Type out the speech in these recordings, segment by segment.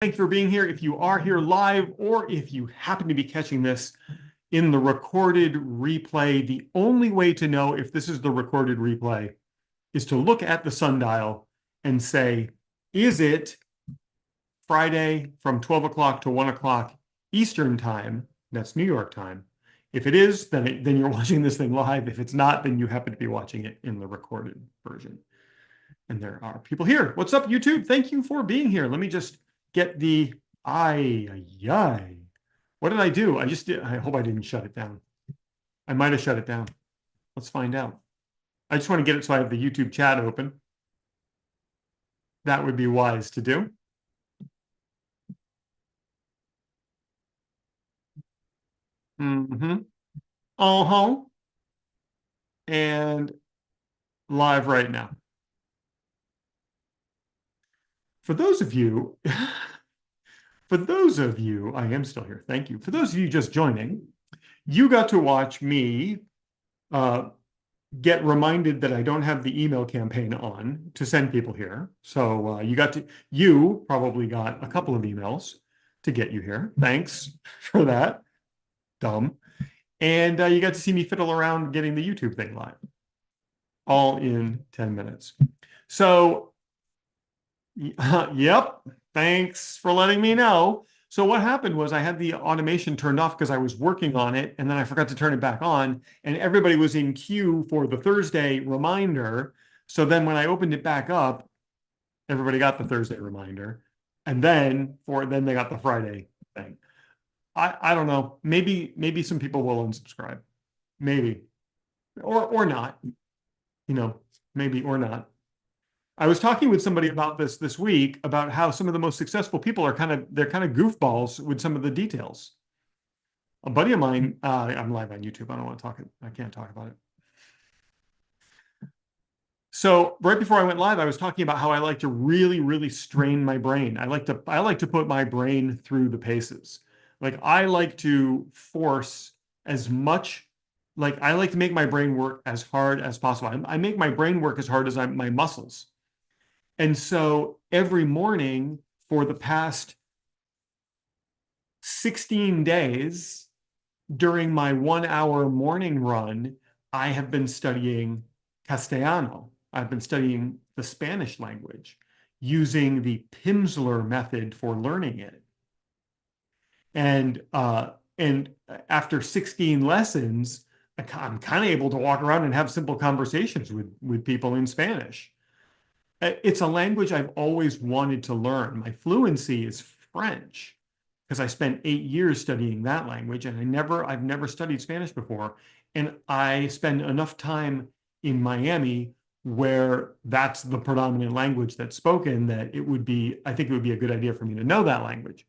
Thank you for being here. If you are here live, or if you happen to be catching this in the recorded replay, the only way to know if this is the recorded replay is to look at the sundial and say, is it Friday from 12 o'clock to 1 o'clock Eastern time? That's New York time. If it is, then you're watching this thing live. If it's not, then you happen to be watching it in the recorded version. And there are people here. What's up, YouTube? Thank you for being here. Let me just get the What did I do? I hope I didn't shut it down. I might have shut it down. Let's find out. I just want to get it so I have the YouTube chat open. That would be wise to do. Mm-hmm. Uh-huh. And live right now. For those of you, I am still here. Thank you. For those of you just joining, you got to watch me get reminded that I don't have the email campaign on to send people here. So you probably got a couple of emails to get you here. Thanks for that. Dumb. And you got to see me fiddle around getting the YouTube thing live, all in 10 minutes. So, yep. Thanks for letting me know. So what happened was I had the automation turned off because I was working on it, and then I forgot to turn it back on, and everybody was in queue for the Thursday reminder. So then when I opened it back up, everybody got the Thursday reminder, and then they got the Friday thing. I don't know. Maybe some people will unsubscribe. Maybe. Or not. Maybe or not. I was talking with somebody about this week about how some of the most successful people are kind of goofballs with some of the details. A buddy of mine, I'm live on YouTube. I don't want to talk. I can't talk about it. So right before I went live, I was talking about how I like to really, really strain my brain. I like to put my brain through the paces. Like I like to force as much. Like I like to make my brain work as hard as possible. I make my brain work as hard as my muscles. And so every morning for the past 16 days during my 1 hour morning run, I have been studying Castellano. I've been studying the Spanish language using the Pimsleur method for learning it. And after 16 lessons, I'm kind of able to walk around and have simple conversations with people in Spanish. It's a language I've always wanted to learn. My fluency is French because I spent 8 years studying that language, and I've never studied Spanish before. And I spend enough time in Miami where that's the predominant language that's spoken that I think it would be a good idea for me to know that language.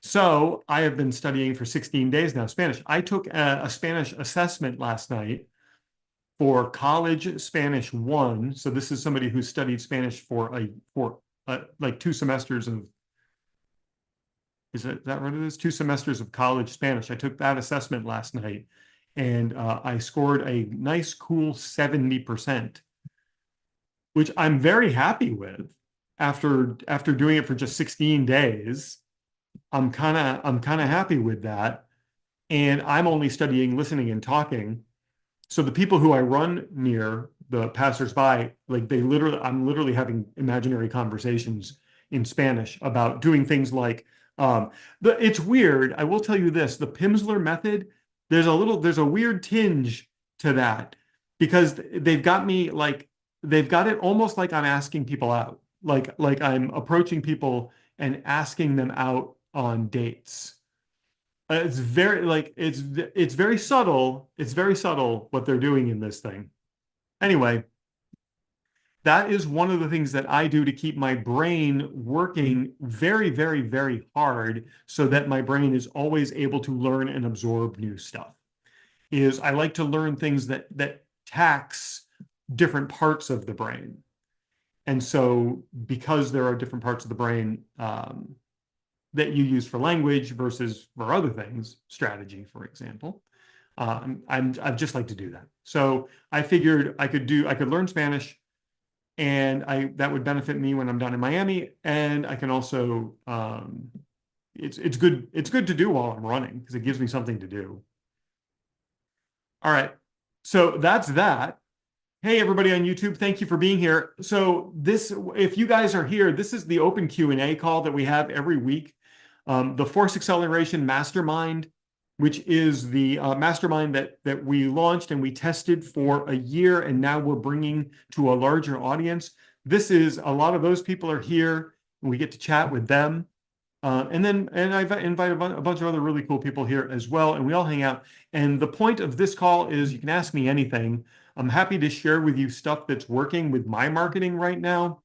So I have been studying for 16 days now Spanish. I took a Spanish assessment last night for College Spanish 1. So this is somebody who studied Spanish for like 2 semesters of, is that what it is? 2 semesters of college Spanish. I took that assessment last night, and I scored a nice, cool 70%, which I'm very happy with. After doing it for just 16 days, I'm kind of happy with that. And I'm only studying listening and talking. So the people who I run near, the passersby, like I'm literally having imaginary conversations in Spanish about doing things like, it's weird. I will tell you this, the Pimsleur method, there's a weird tinge to that because they've got it almost like I'm asking people out, like I'm approaching people and asking them out on dates. It's very subtle. It's very subtle what they're doing in this thing. Anyway, that is one of the things that I do to keep my brain working very, very, very hard so that my brain is always able to learn and absorb new stuff. Is I like to learn things that tax different parts of the brain. And so because there are different parts of the brain that you use for language versus for other things, strategy, for example. I just like to do that. So I figured I could learn Spanish and that would benefit me when I'm down in Miami. And I can also it's good to do while I'm running because it gives me something to do. All right. So that's that. Hey, everybody on YouTube, thank you for being here. So if you guys are here, this is the open Q&A call that we have every week. The Force Acceleration Mastermind, which is the mastermind that we launched and we tested for a year, and now we're bringing to a larger audience. This is a lot of those people are here, and we get to chat with them. And I've invited a bunch of other really cool people here as well, and we all hang out. And the point of this call is you can ask me anything. I'm happy to share with you stuff that's working with my marketing right now.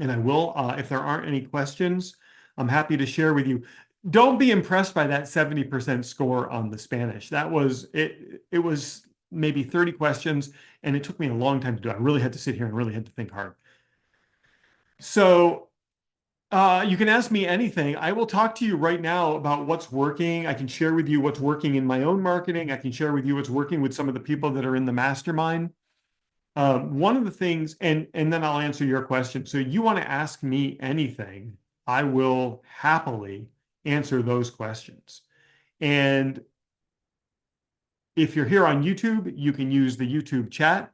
And I will, if there aren't any questions, I'm happy to share with you. Don't be impressed by that 70% score on the Spanish. That was it. It was maybe 30 questions, and it took me a long time to do. I really had to sit here and really had to think hard. So you can ask me anything. I will talk to you right now about what's working. I can share with you what's working in my own marketing. I can share with you what's working with some of the people that are in the mastermind. One of the things, and then I'll answer your question. So you want to ask me anything, I will happily answer those questions. And if you're here on YouTube, you can use the YouTube chat.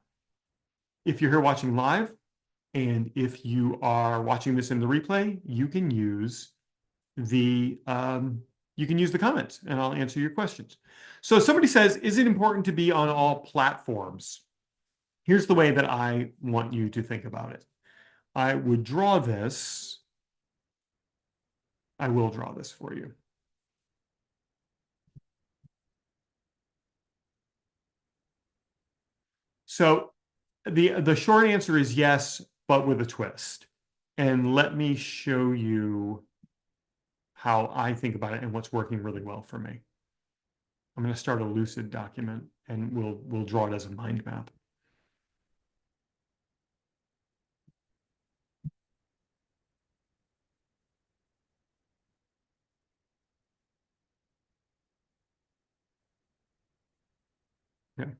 If you're here watching live, and if you are watching this in the replay, you can use the comments, and I'll answer your questions. So somebody says, is it important to be on all platforms? Here's the way that I want you to think about it. I would draw this. I will draw this for you. So the short answer is yes, but with a twist. And let me show you how I think about it and what's working really well for me. I'm going to start a Lucid document, and we'll draw it as a mind map. Okay.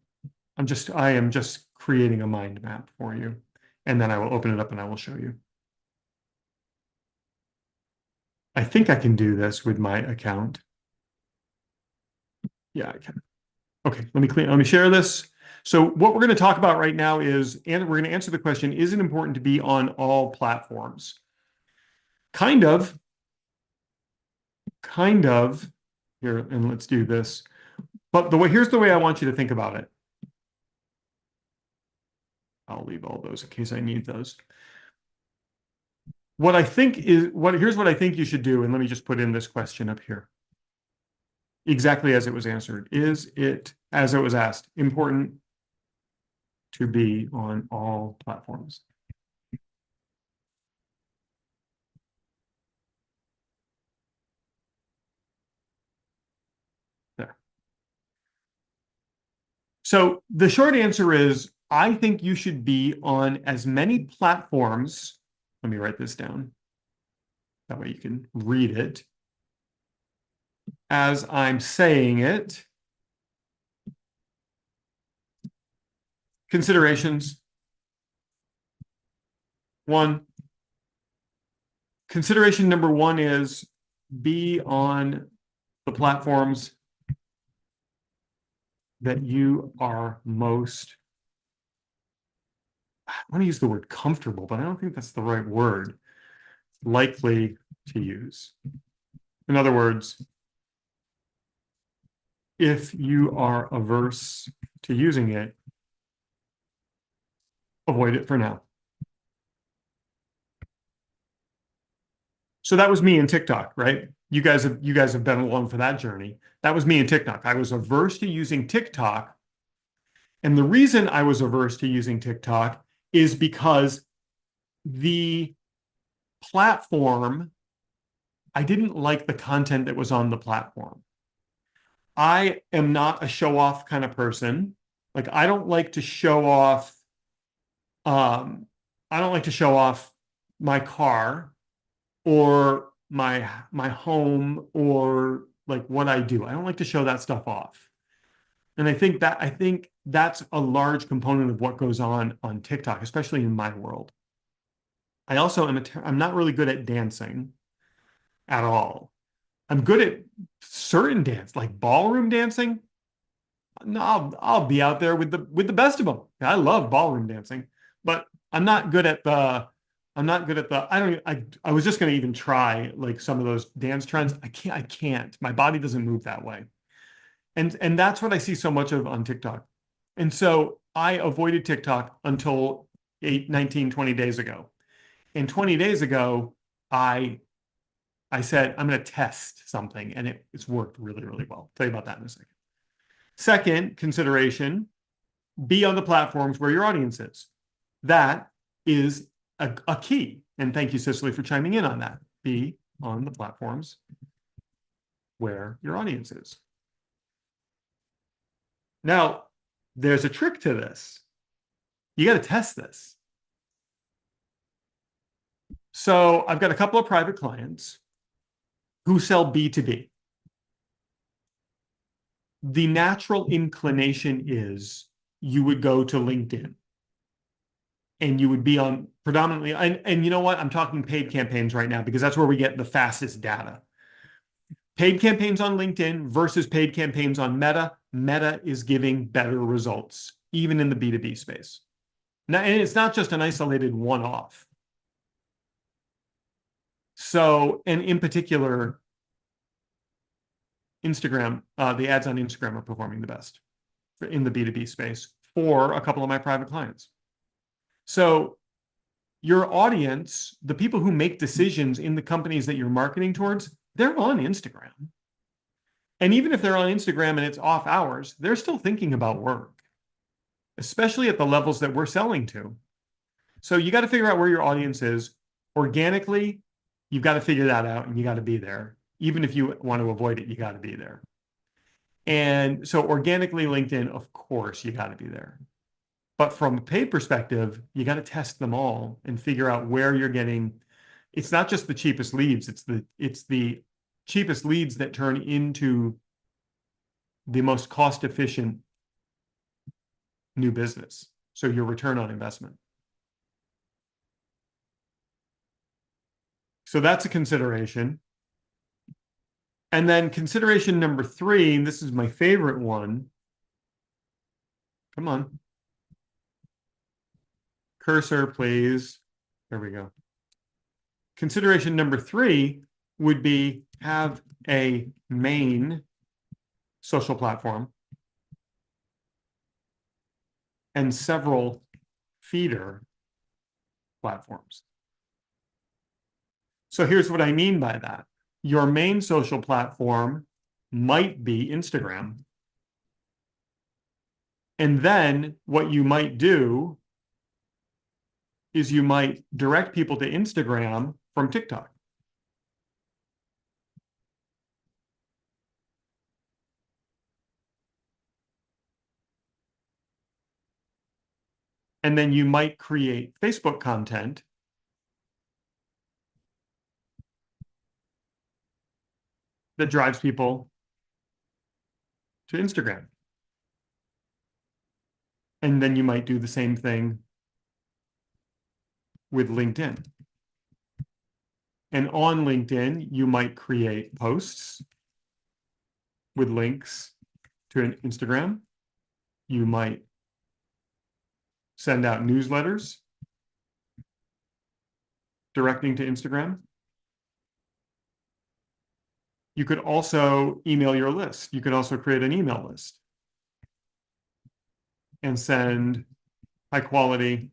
I am just creating a mind map for you, and then I will open it up and I will show you. I think I can do this with my account. Yeah, I can. Okay, let me share this. So what we're going to talk about right now is, and we're going to answer the question, is it important to be on all platforms? Kind of. Here, and let's do this. But here's the way I want you to think about it. I'll leave all those in case I need those. Here's what I think you should do, and let me just put in this question up here. Exactly as it was answered. Is it, as it was asked, important to be on all platforms? There. So the short answer is, I think you should be on as many platforms. Let me write this down. That way you can read it as I'm saying it. Considerations. Consideration number one is be on the platforms that you are most, I want to use the word comfortable, but I don't think that's the right word, likely to use. In other words, if you are averse to using it, avoid it for now. So that was me in TikTok, right? You guys have been along for that journey. That was me in TikTok. I was averse to using TikTok. And the reason I was averse to using TikTok is because the platform, I didn't like the content that was on the platform. I am not a show-off kind of person. Like I don't like to show off my car or my home or like what I do. I don't like to show that stuff off. And I think that's a large component of what goes on TikTok, especially in my world. I also I'm not really good at dancing at all. I'm good at certain dance, like ballroom dancing. No, I'll be out there with the best of them. I love ballroom dancing, but I'm not good at the I'm not good at the I don't I was just going to even try like some of those dance trends. I can't. My body doesn't move that way. And that's what I see so much of on TikTok. And so I avoided TikTok until 19, 20 days ago. And 20 days ago, I I said, I'm going to test something, and it's worked really, really well. I'll tell you about that in a second. Second consideration, be on the platforms where your audience is. That is a key. And thank you, Cicely, for chiming in on that. Be on the platforms where your audience is. Now, there's a trick to this. You got to test this. So I've got a couple of private clients who sell B2B. The natural inclination is you would go to LinkedIn and you would be on predominantly, and you know what? I'm talking paid campaigns right now because that's where we get the fastest data. Paid campaigns on LinkedIn versus paid campaigns on Meta. Meta is giving better results, even in the B2B space. Now, and it's not just an isolated one-off. So, and in particular, Instagram, the ads on Instagram are performing the best in the B2B space for a couple of my private clients. So your audience, the people who make decisions in the companies that you're marketing towards, they're on Instagram. And even if they're on Instagram and it's off hours, they're still thinking about work, especially at the levels that we're selling to. So you got to figure out where your audience is. Organically, you've got to figure that out and you got to be there. Even if you want to avoid it, you got to be there. And so organically, LinkedIn, of course, you got to be there. But from a paid perspective, you got to test them all and figure out where you're getting. It's not just the cheapest leads, it's the cheapest leads that turn into the most cost efficient new business. So your return on investment. So that's a consideration. And then consideration number 3, and this is my favorite one. Come on. Cursor, please. There we go. Consideration number 3 would be have a main social platform and several feeder platforms. So here's what I mean by that. Your main social platform might be Instagram. And then what you might do is you might direct people to Instagram from TikTok. And then you might create Facebook content that drives people to Instagram. And then you might do the same thing with LinkedIn. And on LinkedIn, you might create posts with links to an Instagram. You might send out newsletters directing to Instagram. You could also email your list. You could also create an email list and send high quality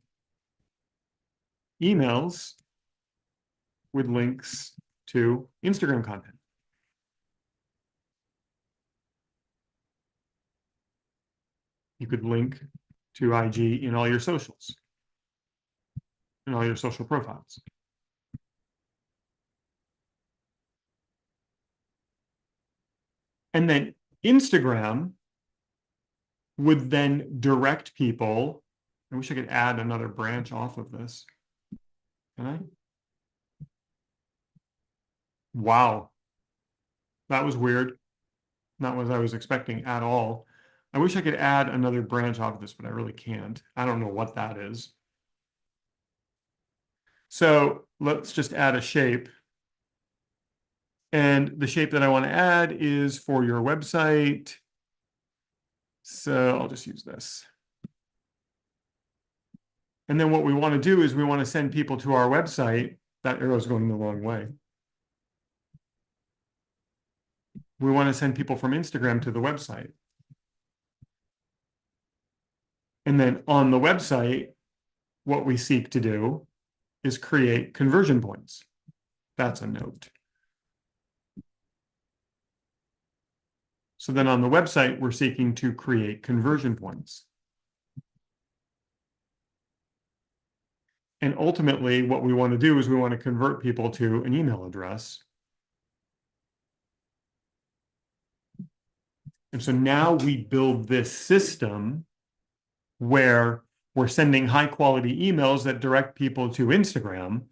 emails with links to Instagram content. You could link to IG in all your socials, in all your social profiles. And then Instagram would then direct people. I wish I could add another branch off of this. Can I? Wow. That was weird. Not what I was expecting at all. I wish I could add another branch off of this, but I really can't. I don't know what that is. So let's just add a shape. And the shape that I want to add is for your website. So I'll just use this. And then what we want to do is we want to send people to our website. That arrow is going the wrong way. We want to send people from Instagram to the website. And then on the website, what we seek to do is create conversion points. That's a note. So then on the website, we're seeking to create conversion points. And ultimately, what we want to do is we want to convert people to an email address. And so now we build this system where we're sending high quality emails that direct people to Instagram.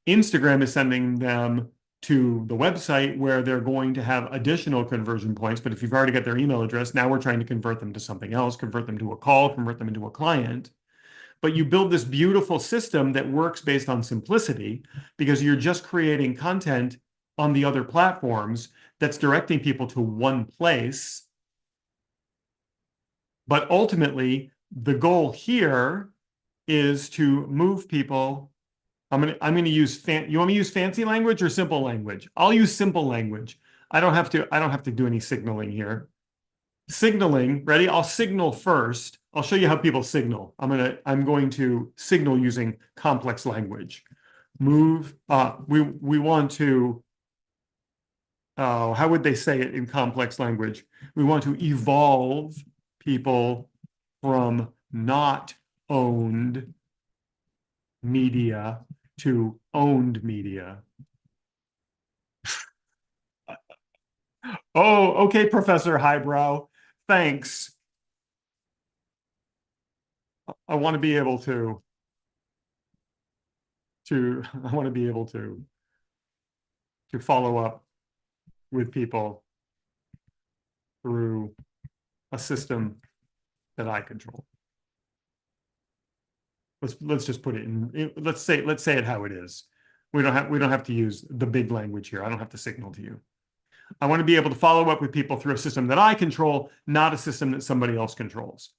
Instagram is sending them to the website where they're going to have additional conversion points. But if you've already got their email address, now we're trying to convert them to something else, convert them to a call, convert them into a client. But you build this beautiful system that works based on simplicity because you're just creating content on the other platforms that's directing people to one place. But ultimately, the goal here is to move people. I'm gonna use you want me to use fancy language or simple language? I'll use simple language. I don't have to do any signaling here. Signaling, ready? I'll signal first. I'll show you how people signal. I'm going to signal using complex language. Move, we want to, how would they say it in complex language? We want to evolve people from not owned media to owned media. Oh, okay, Professor Highbrow. Thanks. I want to be able to I want to be able to follow up with people through a system that I control. Let's just put it in. Let's say it how it is. We don't have to use the big language here. I don't have to signal to you. I want to be able to follow up with people through a system that I control, not a system that somebody else controls.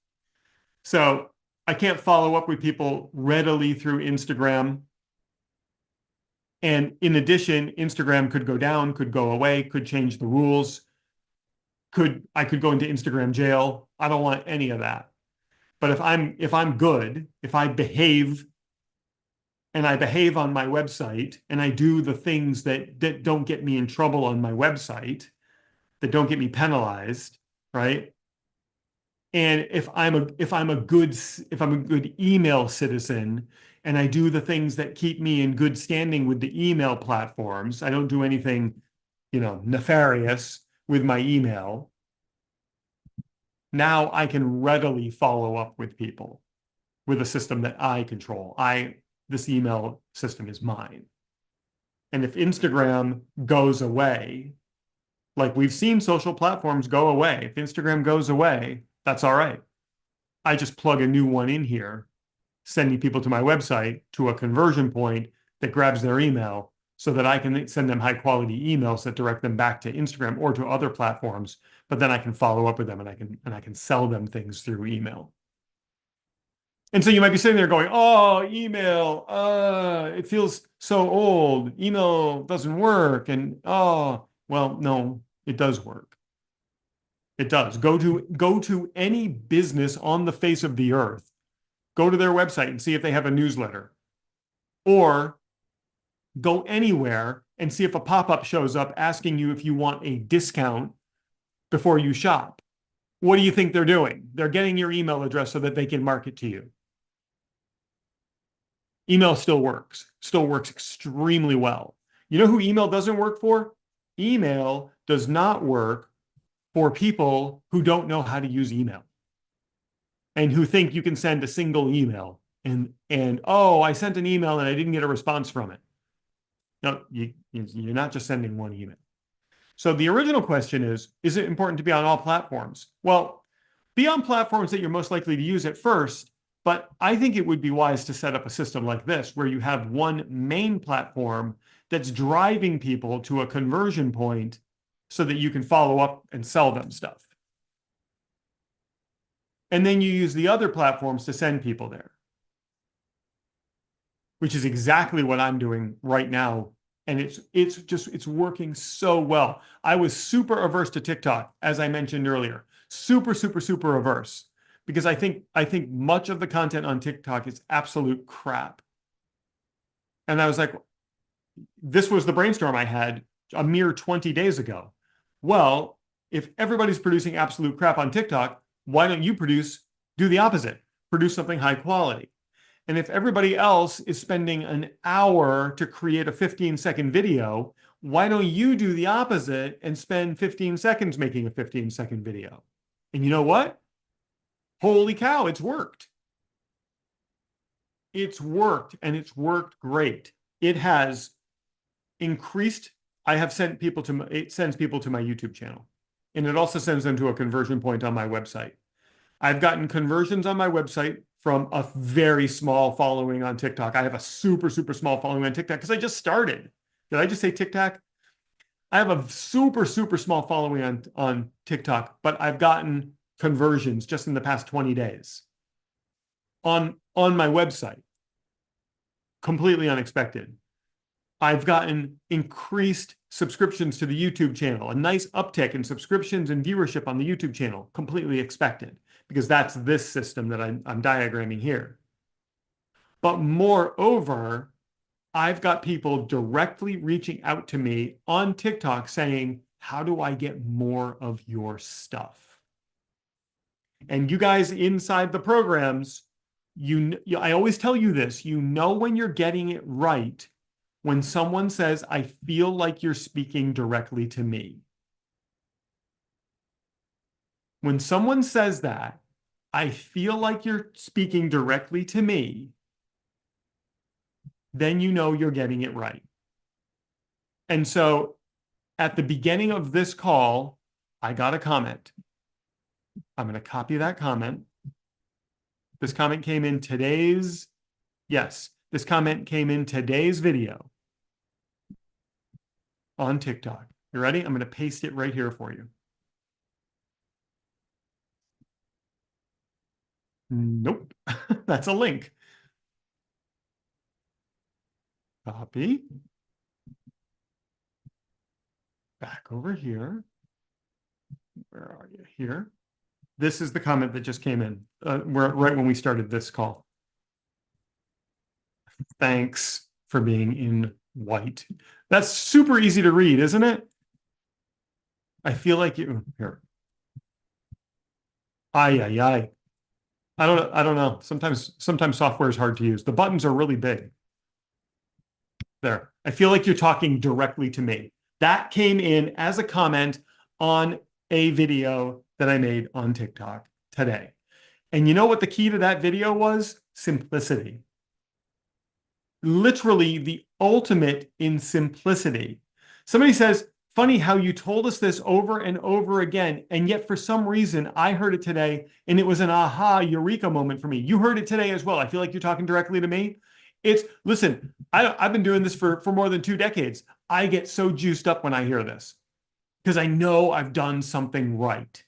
So I can't follow up with people readily through Instagram. And in addition, Instagram could go down, could go away, could change the rules. I could go into Instagram jail. I don't want any of that. But if I'm good, if I behave and I behave on my website and I do the things that don't get me in trouble on my website, that don't get me penalized, right? And if I'm a good email citizen and I do the things that keep me in good standing with the email platforms, I don't do anything, nefarious with my email. Now I can readily follow up with people with a system that I control. This email system is mine. And if Instagram goes away, like we've seen social platforms go away, if Instagram goes away, that's all right. I just plug a new one in here, sending people to my website to a conversion point that grabs their email so that I can send them high quality emails that direct them back to Instagram or to other platforms. But then I can follow up with them and I can sell them things through email. And so you might be sitting there going, oh, email, it feels so old. Email doesn't work. And well, no, it does work. It does. Go to any business on the face of the earth. Go to their website and see if they have a newsletter. Or go anywhere and see if a pop-up shows up asking you if you want a discount before you shop. What do you think they're doing? They're getting your email address so that they can market to you. Email still works extremely well. You know who email doesn't work for? Email does not work for people who don't know how to use email and who think you can send a single email and oh, I sent an email and I didn't get a response from it. No, you're not just sending one email. So the original question is it important to be on all platforms? Well, Be on platforms that you're most likely to use at first, but I think it would be wise to set up a system like this where you have one main platform that's driving people to a conversion point so that you can follow up and sell them stuff. And then you use the other platforms to send people there, which is exactly what I'm doing right now. And it's working so well. I was super averse to TikTok, as I mentioned earlier. Super, super, super averse. Because I think much of the content on TikTok is absolute crap. And I was like, this was the brainstorm I had a mere 20 days ago. Well, if everybody's producing absolute crap on TikTok, why don't you do the opposite, produce something high quality? And if everybody else is spending an hour to create a 15-second video, why don't you do the opposite and spend 15 seconds making a 15-second video? And you know what? Holy cow, it's worked. It's worked, and it's worked great. It has increased. It sends people to my YouTube channel, and it also sends them to a conversion point on my website. I've gotten conversions on my website from a very small following on TikTok. I have a super, super small following on TikTok because I just started. Did I just say TikTok? I have a super, super small following on TikTok, but I've gotten conversions just in the past 20 days on my website. Completely unexpected. I've gotten increased subscriptions to the YouTube channel, a nice uptick in subscriptions and viewership on the YouTube channel, completely expected, because that's this system that I'm diagramming here. But moreover, I've got people directly reaching out to me on TikTok saying, how do I get more of your stuff? And you guys inside the programs, I always tell you this, you know when you're getting it right when someone says, I feel like you're speaking directly to me. When someone says that, I feel like you're speaking directly to me, then you know you're getting it right. And so at the beginning of this call, I got a comment. I'm going to copy that comment. This comment came in today's video on TikTok. You ready? I'm going to paste it right here for you. Nope, that's a link. Copy. Back over here. Where are you? Here. This is the comment that just came in right when we started this call. Thanks for being in white. That's super easy to read, isn't it? I feel like you here. I don't know. Sometimes software is hard to use. The buttons are really big. There. I feel like you're talking directly to me. That came in as a comment on a video that I made on TikTok today. And you know what the key to that video was? Simplicity. Literally the ultimate in simplicity. Somebody says, funny how you told us this over and over again, and yet for some reason I heard it today and it was an aha eureka moment for me. You heard it today as well. I feel like you're talking directly to me. Listen, I've been doing this for more than 2 decades. I get so juiced up when I hear this because I know I've done something right.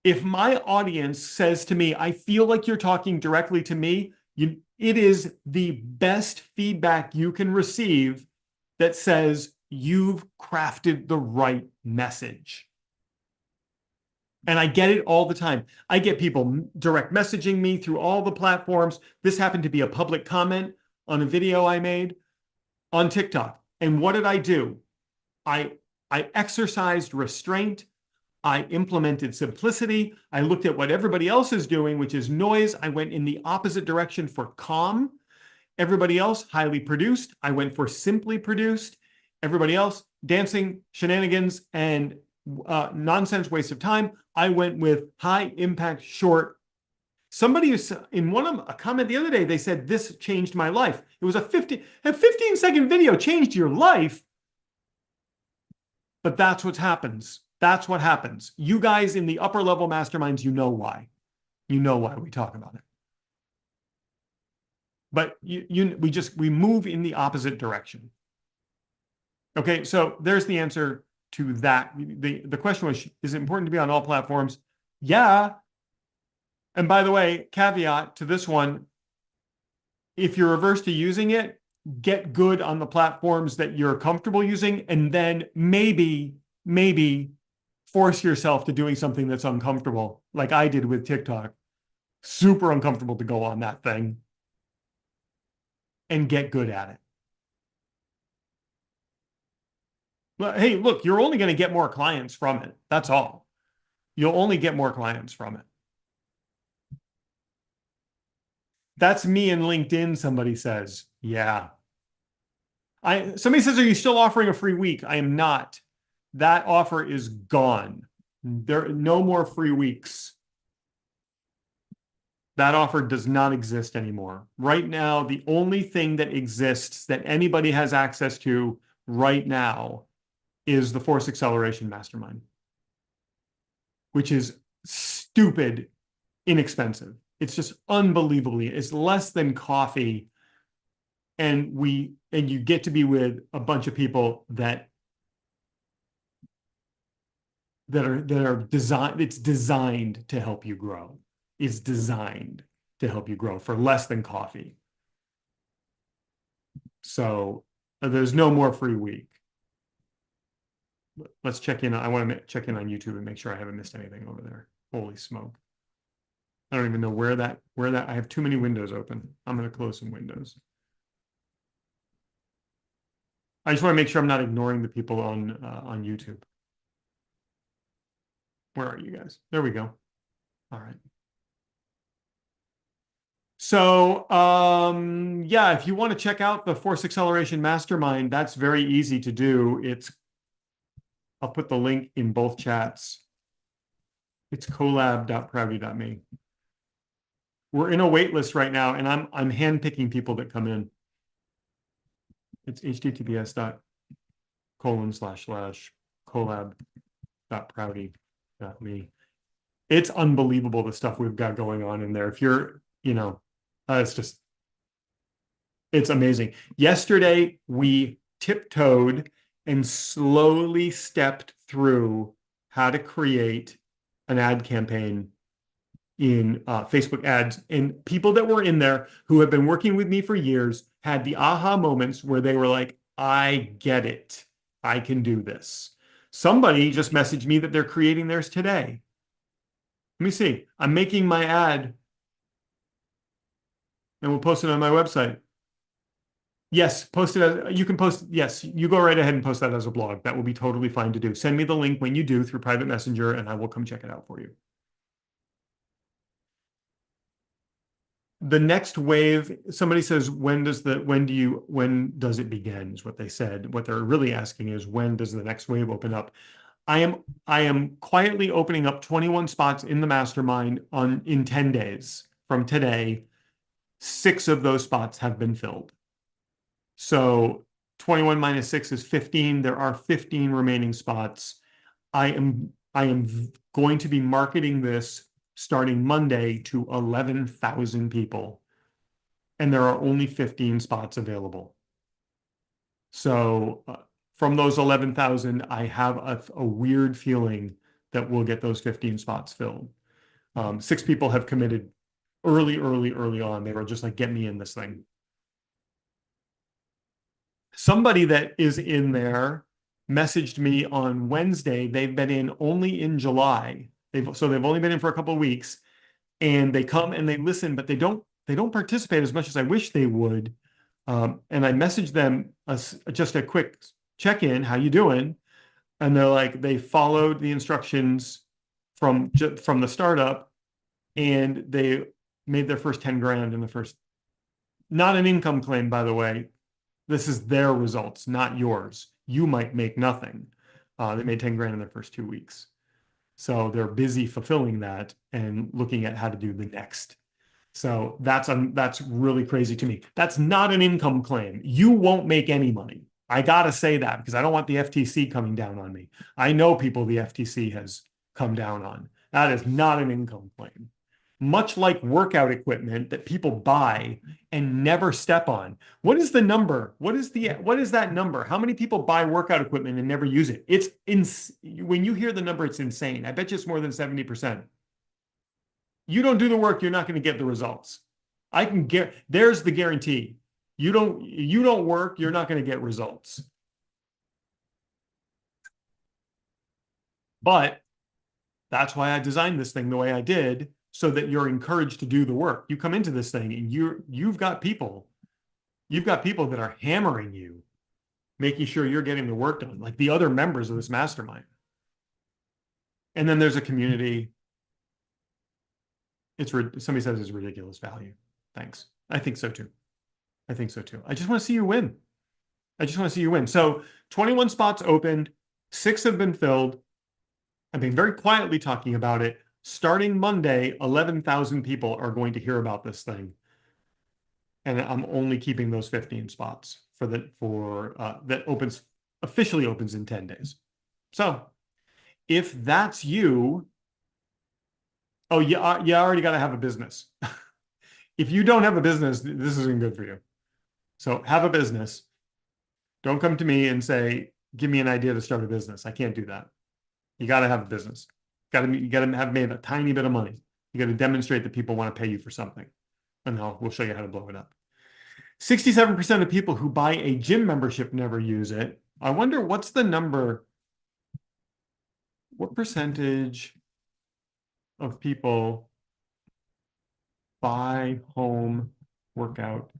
If my audience says to me, I feel like you're talking directly to me, it is the best feedback you can receive that says you've crafted the right message. And I get it all the time. I get people direct messaging me through all the platforms. This happened to be a public comment on a video I made on TikTok. And what did I do? I exercised restraint. I implemented simplicity. I looked at what everybody else is doing, which is noise. I went in the opposite direction for calm. Everybody else, highly produced. I went for simply produced. Everybody else, dancing, shenanigans, and nonsense, waste of time. I went with high impact, short. Somebody in a comment the other day, they said, this changed my life. It was a 15-second video changed your life. But that's what happens. That's what happens. You guys in the upper level masterminds, you know why. You know why we talk about it. But we move in the opposite direction. Okay, so there's the answer to that. The question was, is it important to be on all platforms? Yeah. And by the way, caveat to this one, if you're averse to using it, get good on the platforms that you're comfortable using, and then maybe force yourself to doing something that's uncomfortable, like I did with TikTok. Super uncomfortable to go on that thing and get good at it. But hey, look, you're only going to get more clients from it. That's all. You'll only get more clients from it. That's me in LinkedIn, somebody says. Yeah. Somebody says, are you still offering a free week? I am not. That offer is gone. There are no more free weeks. That offer does not exist anymore. Right now, the only thing that exists that anybody has access to right now is the Force Acceleration Mastermind, which is stupid inexpensive. It's just unbelievably, it's less than coffee. And you get to be with a bunch of people that are designed, it's designed to help you grow. It's designed to help you grow for less than coffee. So there's no more free week. Let's check in. I want to check in on YouTube and make sure I haven't missed anything over there. Holy smoke. I don't even know where that, I have too many windows open. I'm going to close some windows. I just want to make sure I'm not ignoring the people on YouTube. Where are you guys? There we go. All right. So, yeah, if you want to check out the Force Acceleration Mastermind, that's very easy to do. I'll put the link in both chats. It's collab.prouty.me. We're in a wait list right now, and I'm handpicking people that come in. It's https://collab.prouty.me. It's unbelievable the stuff we've got going on in there. If you're, it's amazing. Yesterday, we tiptoed and slowly stepped through how to create an ad campaign in Facebook ads. And people that were in there who have been working with me for years had the aha moments where they were like, I get it. I can do this. Somebody just messaged me that they're creating theirs today. Let me see. I'm making my ad and we'll post it on my website. Yes, post it as, you can post, yes, you go right ahead and post that as a blog. That will be totally fine to do. Send me the link when you do through private messenger and I will come check it out for you. The next wave, somebody says, when does it begin is what they said. What they're really asking is, when does the next wave open up? I am quietly opening up 21 spots in the mastermind in 10 days from today. 6 of those spots have been filled. So 21 minus 6 is 15. There are 15 remaining spots. I am going to be marketing this starting Monday to 11,000 people. And there are only 15 spots available. So from those 11,000, I have a weird feeling that we'll get those 15 spots filled. 6 people have committed early on. They were just like, get me in this thing. Somebody that is in there messaged me on Wednesday. They've been in only in July. So they've only been in for a couple of weeks, and they come and they listen, but they don't participate as much as I wish they would. And I messaged them just a quick check-in, how you doing? And they're like, they followed the instructions from the startup, and they made their first 10 grand in the first, not an income claim, by the way. This is their results, not yours. You might make nothing. They made 10 grand in their first 2 weeks. So they're busy fulfilling that and looking at how to do the next. So that's really crazy to me. That's not an income claim. You won't make any money. I got to say that because I don't want the FTC coming down on me. I know people the FTC has come down on. That is not an income claim. Much like workout equipment that people buy and never step on. What is the number? What is that number? How many people buy workout equipment and never use it? When you hear the number, it's insane. I bet you it's more than 70%. You don't do the work, you're not going to get the results. There's the guarantee. You don't work, you're not going to get results. But that's why I designed this thing the way I did, so that you're encouraged to do the work. You come into this thing and you've got people that are hammering you, making sure you're getting the work done, like the other members of this mastermind. And then there's a community. Somebody says it's ridiculous value. Thanks. I think so too. I just want to see you win. So 21 spots opened, 6 have been filled. I've been very quietly talking about it. Starting Monday, 11,000 people are going to hear about this thing. And I'm only keeping those 15 spots that officially opens in 10 days. So if that's you, you already got to have a business. If you don't have a business, this isn't good for you. So have a business. Don't come to me and say, give me an idea to start a business. I can't do that. You got to have a business. You got to have made a tiny bit of money. You got to demonstrate that people want to pay you for something. And we'll show you how to blow it up. 67% of people who buy a gym membership never use it. I wonder what's the number. What percentage of people buy home workout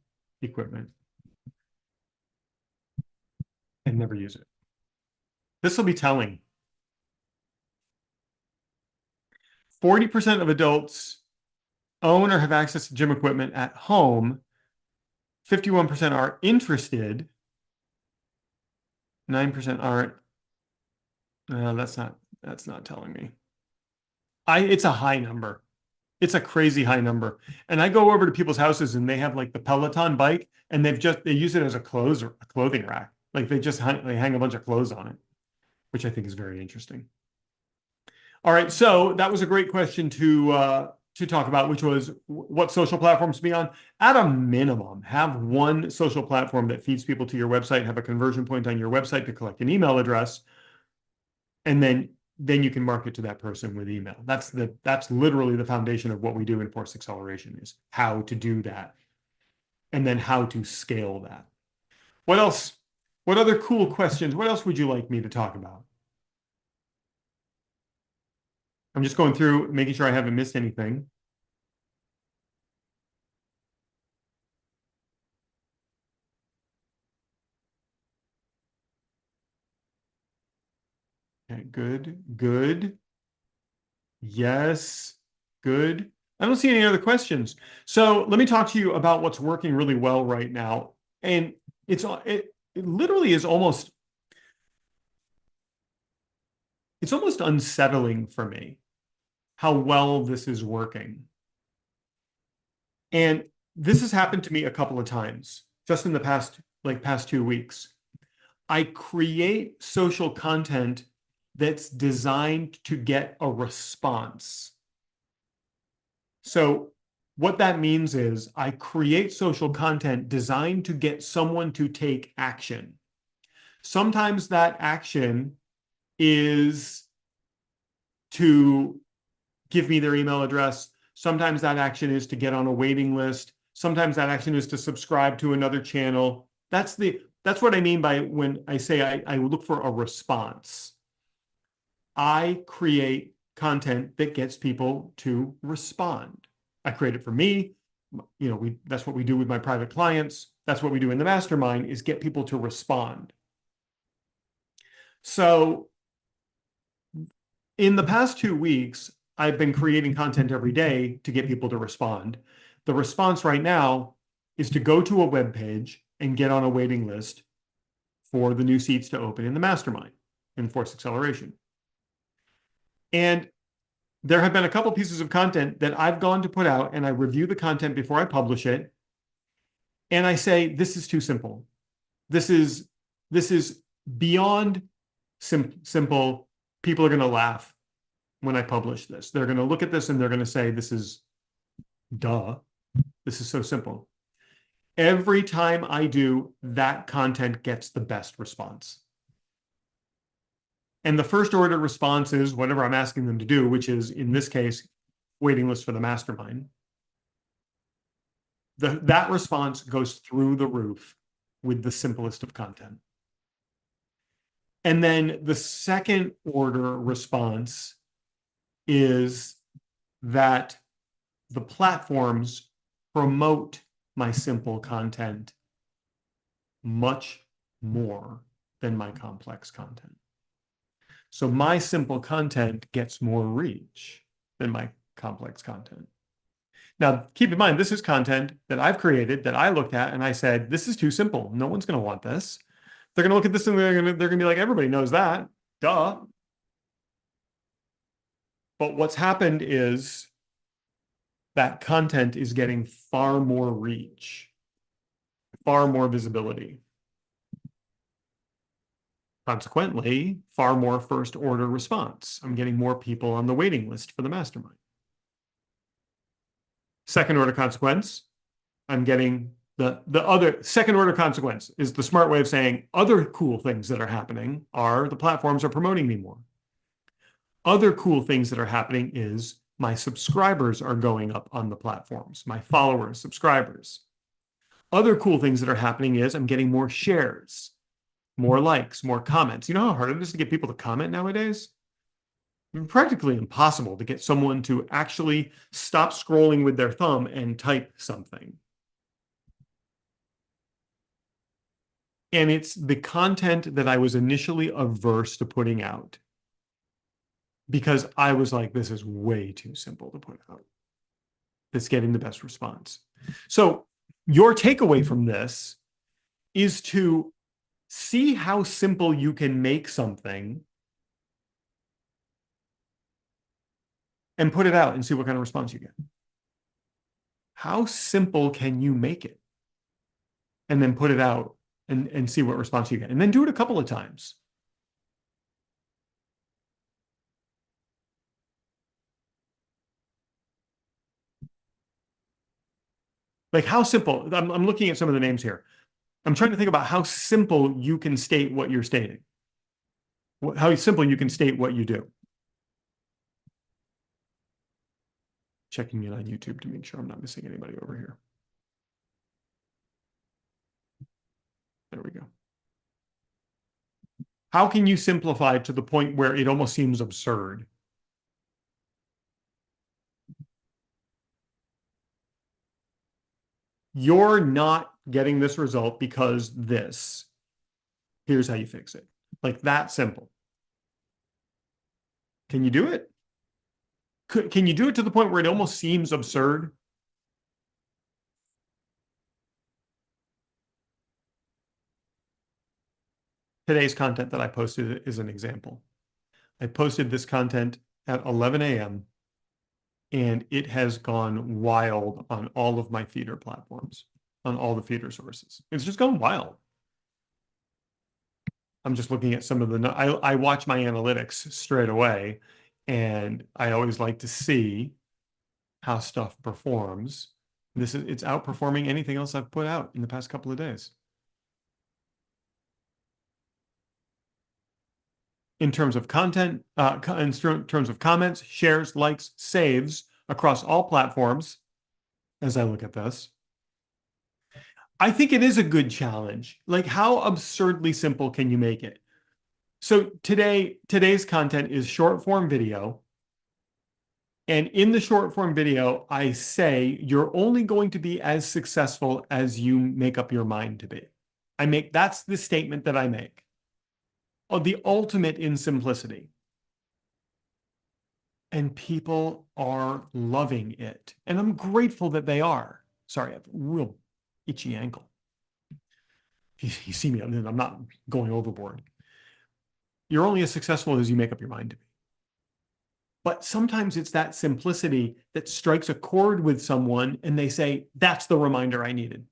equipment and never use it? This will be telling. 40% of adults own or have access to gym equipment at home. 51% are interested. 9% aren't. That's not telling me. It's a high number. It's a crazy high number. And I go over to people's houses and they have like the Peloton bike and they use it as a clothing rack. Like they hang a bunch of clothes on it, which I think is very interesting. All right, so that was a great question to talk about, which was what social platforms to be on. At a minimum, have one social platform that feeds people to your website, have a conversion point on your website to collect an email address, and then you can market to that person with email. That's literally the foundation of what we do in Force Acceleration, is how to do that, and then how to scale that. What else? What other cool questions? What else would you like me to talk about? I'm just going through, making sure I haven't missed anything. Okay, good. Yes, good. I don't see any other questions. So let me talk to you about what's working really well right now. And it literally is almost unsettling for me how well this is working. And this has happened to me a couple of times just in the past 2 weeks. I create social content that's designed to get a response. So what that means is I create social content designed to get someone to take action. Sometimes that action is to give me their email address. Sometimes that action is to get on a waiting list. Sometimes that action is to subscribe to another channel. That's what I mean by when I say I look for a response. I create content that gets people to respond. I create it for me. That's what we do with my private clients. That's what we do in the mastermind, is get people to respond. So in the past 2 weeks, I've been creating content every day to get people to respond. The response right now is to go to a web page and get on a waiting list for the new seats to open in the mastermind in Force Acceleration. And there have been a couple pieces of content that I've gone to put out, and I review the content before I publish it. And I say, this is too simple. This is This is beyond simple. People are going to laugh when I publish this. They're going to look at this and they're going to say, this is duh. This is so simple. Every time I do, that content gets the best response. And the first order response is whatever I'm asking them to do, which is, in this case, waiting list for the mastermind. That response goes through the roof with the simplest of content. And then the second order response is that the platforms promote my simple content much more than my complex content. So my simple content gets more reach than my complex content. Now, keep in mind, this is content that I've created, that I looked at, and I said, this is too simple. No one's going to want this. They're going to look at this and they're going to be like, everybody knows that. Duh. But what's happened is that content is getting far more reach, far more visibility. Consequently, far more first order response. I'm getting more people on the waiting list for the mastermind. Second order consequence, I'm getting the other second order consequence is the smart way of saying other cool things that are happening are the platforms are promoting me more. Other cool things that are happening is my subscribers are going up on the platforms, my followers, subscribers. Other cool things that are happening is I'm getting more shares, more likes, more comments. You know how hard it is to get people to comment nowadays? It's practically impossible to get someone to actually stop scrolling with their thumb and type something. And it's the content that I was initially averse to putting out because I was like, this is way too simple to put out. It's getting the best response. So your takeaway from this is to see how simple you can make something and put it out and see what kind of response you get. How simple can you make it? And then put it out and see what response you get. And then do it a couple of times. Like how simple, I'm looking at some of the names here. I'm trying to think about how simple you can state what you're stating. How simple you can state what you do. Checking it on YouTube to make sure I'm not missing anybody over here. There we go. How can you simplify to the point where it almost seems absurd? You're not getting this result because this. Here's how you fix it. Like that simple. Can you do it? Can you do it to the point where it almost seems absurd? Today's content that I posted is an example. I posted this content at 11 a.m. and it has gone wild on all of my feeder platforms, on all the feeder sources. It's just gone wild. I'm just looking at some of the, I watch my analytics straight away, and I always like to see how stuff performs. It's outperforming anything else I've put out in the past couple of days. In terms of content, in terms of comments, shares, likes, saves across all platforms, as I look at this, I think it is a good challenge. Like, how absurdly simple can you make it? So today's content is short form video. And in the short form video, I say you're only going to be as successful as you make up your mind to be. That's the statement that I make. Oh, the ultimate in simplicity. And people are loving it. And I'm grateful that they are. Sorry, I have a real itchy ankle. You see me, I'm not going overboard. You're only as successful as you make up your mind to be. But sometimes it's that simplicity that strikes a chord with someone and they say, that's the reminder I needed.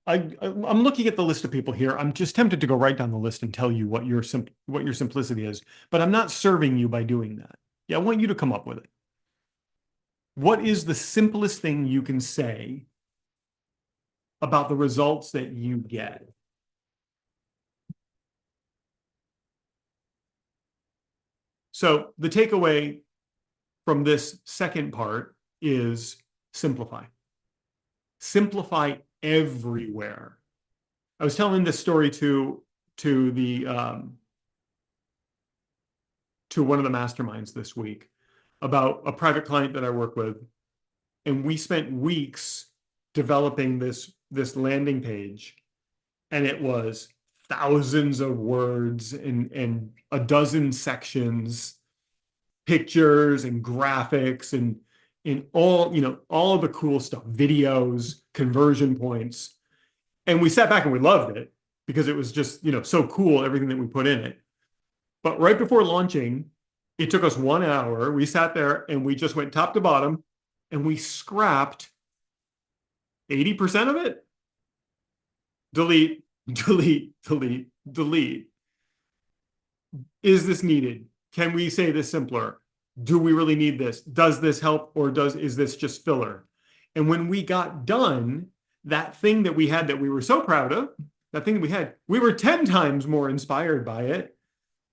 I'm looking at the list of people here. I'm just tempted to go right down the list and tell you what what your simplicity is, but I'm not serving you by doing that. Yeah, I want you to come up with it. What is the simplest thing you can say about the results that you get? So the takeaway from this second part is simplify. Simplify everywhere. I was telling this story to the to one of the masterminds this week about a private client that I work with, and we spent weeks developing this landing page, and it was thousands of words and a dozen sections, pictures and graphics and in all, all of the cool stuff, videos, conversion points. And we sat back and we loved it because it was just, so cool, everything that we put in it. But right before launching, it took us 1 hour. We sat there and we just went top to bottom and we scrapped 80% of it. Delete, delete, delete, delete. Is this needed? Can we say this simpler? Do we really need this? Does this help, or is this just filler? And when we got done, that thing that we had that we were so proud of, that thing that we had, we were 10 times more inspired by it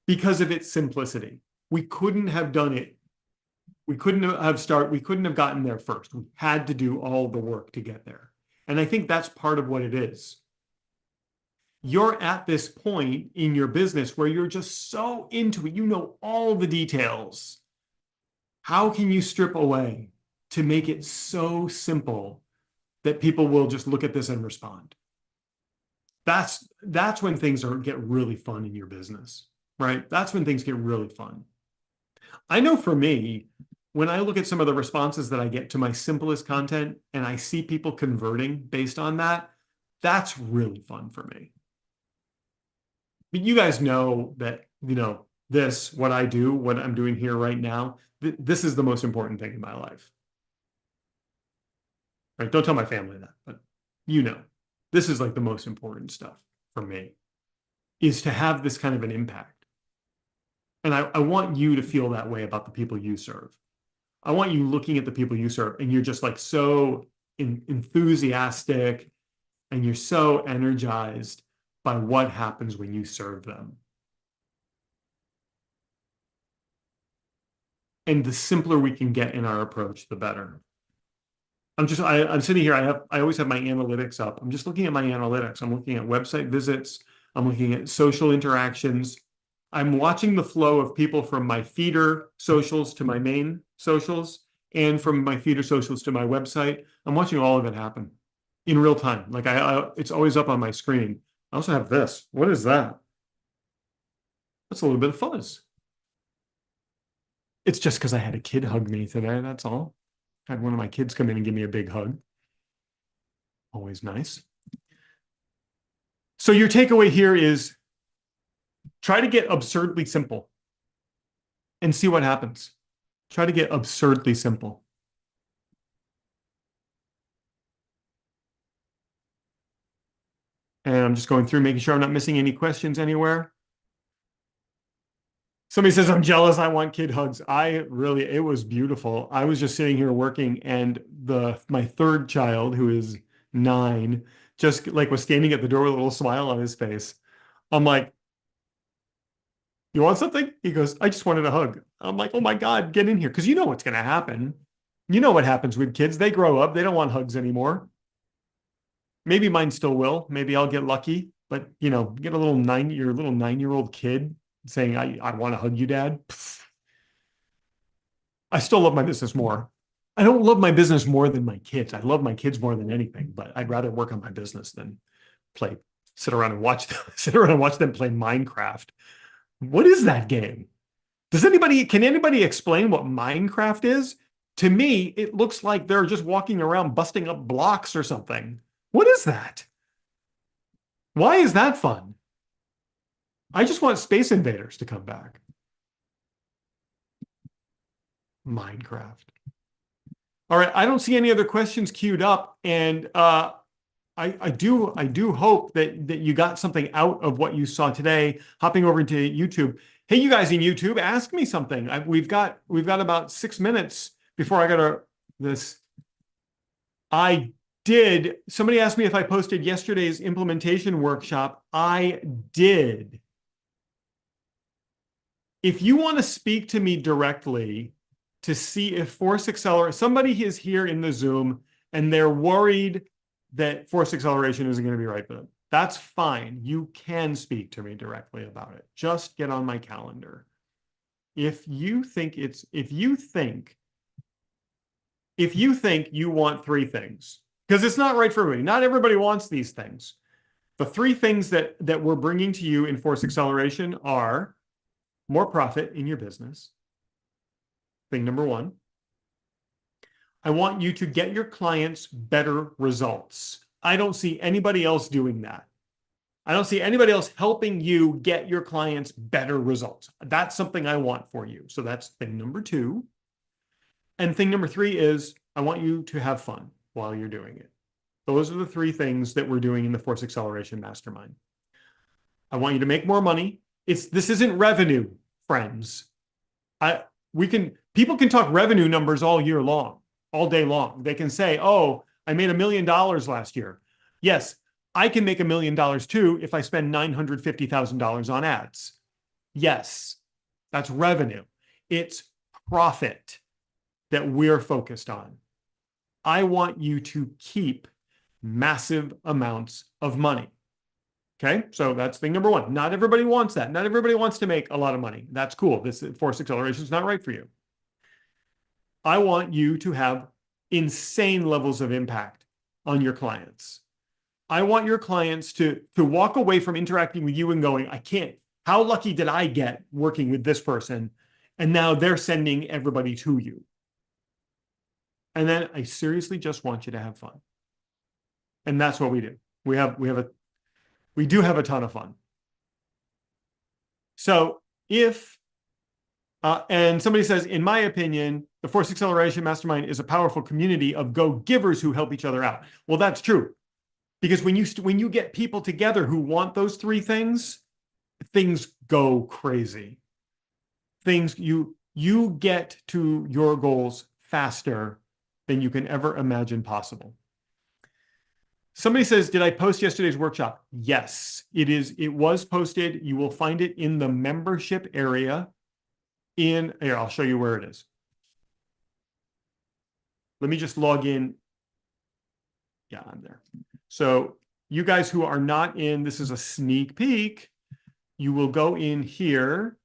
because of its simplicity. We couldn't have done it. We couldn't have gotten there first. We had to do all the work to get there. And I think that's part of what it is. You're at this point in your business where you're just so into it. You know all the details. How can you strip away to make it so simple that people will just look at this and respond? That's when things get really fun in your business, right? That's when things get really fun. I know for me, when I look at some of the responses that I get to my simplest content and I see people converting based on that, that's really fun for me. But you guys know that, what I do, what I'm doing here right now, this is the most important thing in my life. Right? Don't tell my family that, but this is like the most important stuff for me, is to have this kind of an impact. And I want you to feel that way about the people you serve. I want you looking at the people you serve and you're just like so enthusiastic and you're so energized by what happens when you serve them. And the simpler we can get in our approach, the better. I'm sitting here. I always have my analytics up. I'm just looking at my analytics. I'm looking at website visits. I'm looking at social interactions. I'm watching the flow of people from my feeder socials to my main socials and from my feeder socials to my website. I'm watching all of it happen in real time. Like it's always up on my screen. I also have this. What is that? That's a little bit of fuzz. It's just because I had a kid hug me today. That's all. I had one of my kids come in and give me a big hug. Always nice. So your takeaway here is try to get absurdly simple and see what happens. Try to get absurdly simple. And I'm just going through, making sure I'm not missing any questions anywhere. Somebody says, I'm jealous. I want kid hugs. It was beautiful. I was just sitting here working and my third child, who is 9, just like was standing at the door with a little smile on his face. I'm like, you want something? He goes, I just wanted a hug. I'm like, oh my God, get in here. Because you know what's going to happen. You know what happens with kids. They grow up. They don't want hugs anymore. Maybe mine still will. Maybe I'll get lucky. But, get a little 9-year-old kid saying, I want to hug you, Dad. Pfft. I still love my business more. I don't love my business more than my kids. I love my kids more than anything, but I'd rather work on my business than sit around and watch them play Minecraft. What is that game? Can anybody explain what Minecraft is? To me, it looks like they're just walking around busting up blocks or something. What is that? Why is that fun? I just want Space Invaders to come back. Minecraft. All right, I don't see any other questions queued up. And I do hope that you got something out of what you saw today. Hopping over into YouTube. Hey, you guys in YouTube, ask me something. We've got about 6 minutes before I got this. I did. Somebody asked me if I posted yesterday's implementation workshop. I did. If you want to speak to me directly to see if Force Accelerator, somebody is here in the Zoom and they're worried that Force Acceleration isn't going to be right for them. That's fine. You can speak to me directly about it. Just get on my calendar. If you think you want three things, because it's not right for everybody. Not everybody wants these things. The three things that we're bringing to you in Force Acceleration are more profit in your business. Thing number one. I want you to get your clients better results. I don't see anybody else doing that. I don't see anybody else helping you get your clients better results. That's something I want for you. So that's thing number two. And thing number three is I want you to have fun while you're doing it. Those are the three things that we're doing in the Force Acceleration Mastermind. I want you to make more money. This isn't revenue, friends. People can talk revenue numbers all year long, all day long. They can say, oh, I made $1 million last year. Yes, I can make $1 million too if I spend $950,000 on ads. Yes, that's revenue. It's profit that we're focused on. I want you to keep massive amounts of money. Okay, so that's thing number one. Not everybody wants that. Not everybody wants to make a lot of money. That's cool. This Force Acceleration is not right for you. I want you to have insane levels of impact on your clients. I want your clients to walk away from interacting with you and going, how lucky did I get working with this person? And now they're sending everybody to you. And then I seriously just want you to have fun. And that's what we do. We do have a ton of fun. So and somebody says, in my opinion, the Force Acceleration Mastermind is a powerful community of go-givers who help each other out. Well, that's true. Because when you get people together who want those three things go crazy. You get to your goals faster than you can ever imagine possible. Somebody says, did I post yesterday's workshop? Yes, it was posted. You will find it in the membership area here, I'll show you where it is. Let me just log in. Yeah, I'm there. So you guys who are not in, this is a sneak peek. You will go in here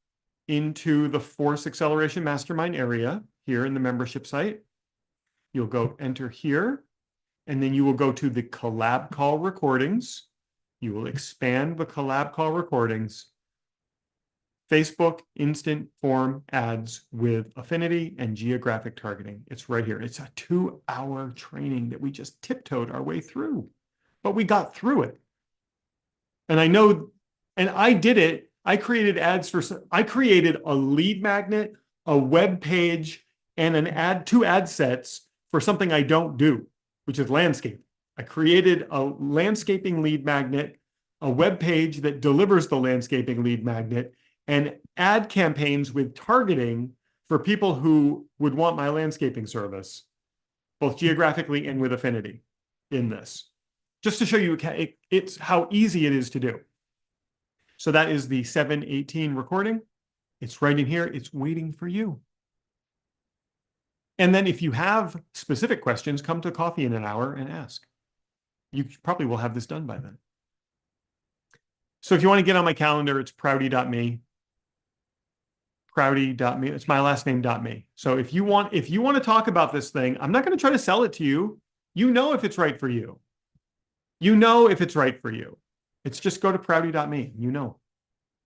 into the Force Acceleration Mastermind area here in the membership site. You'll go enter here. And then you will go to the collab call recordings. You will expand the collab call recordings. Facebook instant form ads with affinity and geographic targeting. It's right here. It's a 2-hour training that we just tiptoed our way through, but we got through it. And I know, and I did it. I created a lead magnet, a web page, and two ad sets for something I don't do, which is landscape. I created a landscaping lead magnet, a web page that delivers the landscaping lead magnet, and ad campaigns with targeting for people who would want my landscaping service, both geographically and with affinity in this, just to show you it's how easy it is to do. So that is the 7/18 recording. It's right in here. It's waiting for you. And then if you have specific questions, come to coffee in an hour and ask. You probably will have this done by then. So if you want to get on my calendar, it's prouty.me. Prouty.me. It's my last name.me. So if you want to talk about this thing, I'm not going to try to sell it to you. You know if it's right for you. You know if it's right for you. It's just go to prouty.me. You know.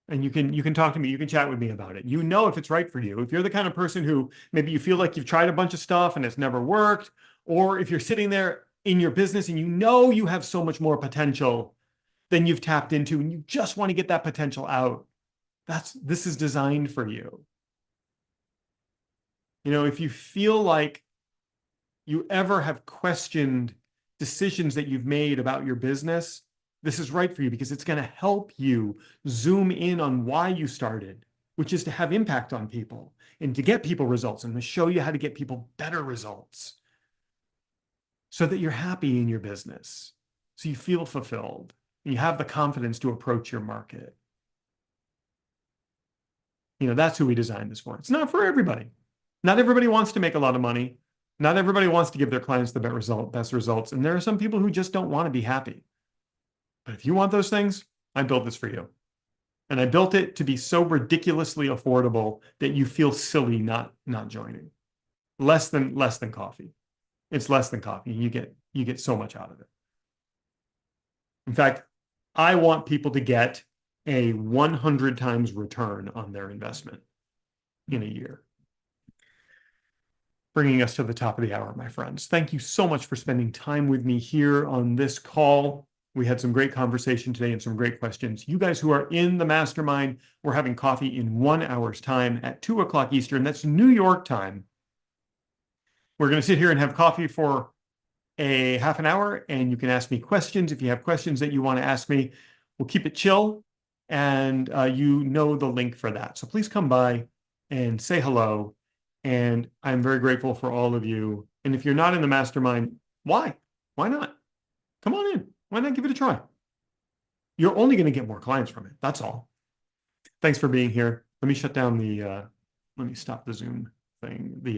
And you can talk to me. You can chat with me about it. You know if it's right for you. If you're the kind of person who maybe you feel like you've tried a bunch of stuff and it's never worked, or if you're sitting there in your business and you know you have so much more potential than you've tapped into and you just want to get that potential out, this is designed for you. You know, if you feel like you ever have questioned decisions that you've made about your business, this is right for you because it's going to help you zoom in on why you started, which is to have impact on people and to get people results and to show you how to get people better results so that you're happy in your business, so you feel fulfilled and you have the confidence to approach your market. That's who we designed this for. It's not for everybody. Not everybody wants to make a lot of money. Not everybody wants to give their clients the best results. And there are some people who just don't want to be happy. But if you want those things, I built this for you. And I built it to be so ridiculously affordable that you feel silly not joining. Less than coffee. It's less than coffee. You get so much out of it. In fact, I want people to get a 100 times return on their investment in a year. Bringing us to the top of the hour, my friends. Thank you so much for spending time with me here on this call. We had some great conversation today and some great questions. You guys who are in the mastermind, we're having coffee in 1 hour's time at 2 o'clock Eastern. That's New York time. We're going to sit here and have coffee for a half an hour, and you can ask me questions. If you have questions that you want to ask me, we'll keep it chill, and you know the link for that. So please come by and say hello. And I'm very grateful for all of you. And if you're not in the mastermind, why? Why not? Come on in. Why not give it a try? You're only going to get more clients from it. That's all. Thanks for being here. Let me shut down let me stop the Zoom thing.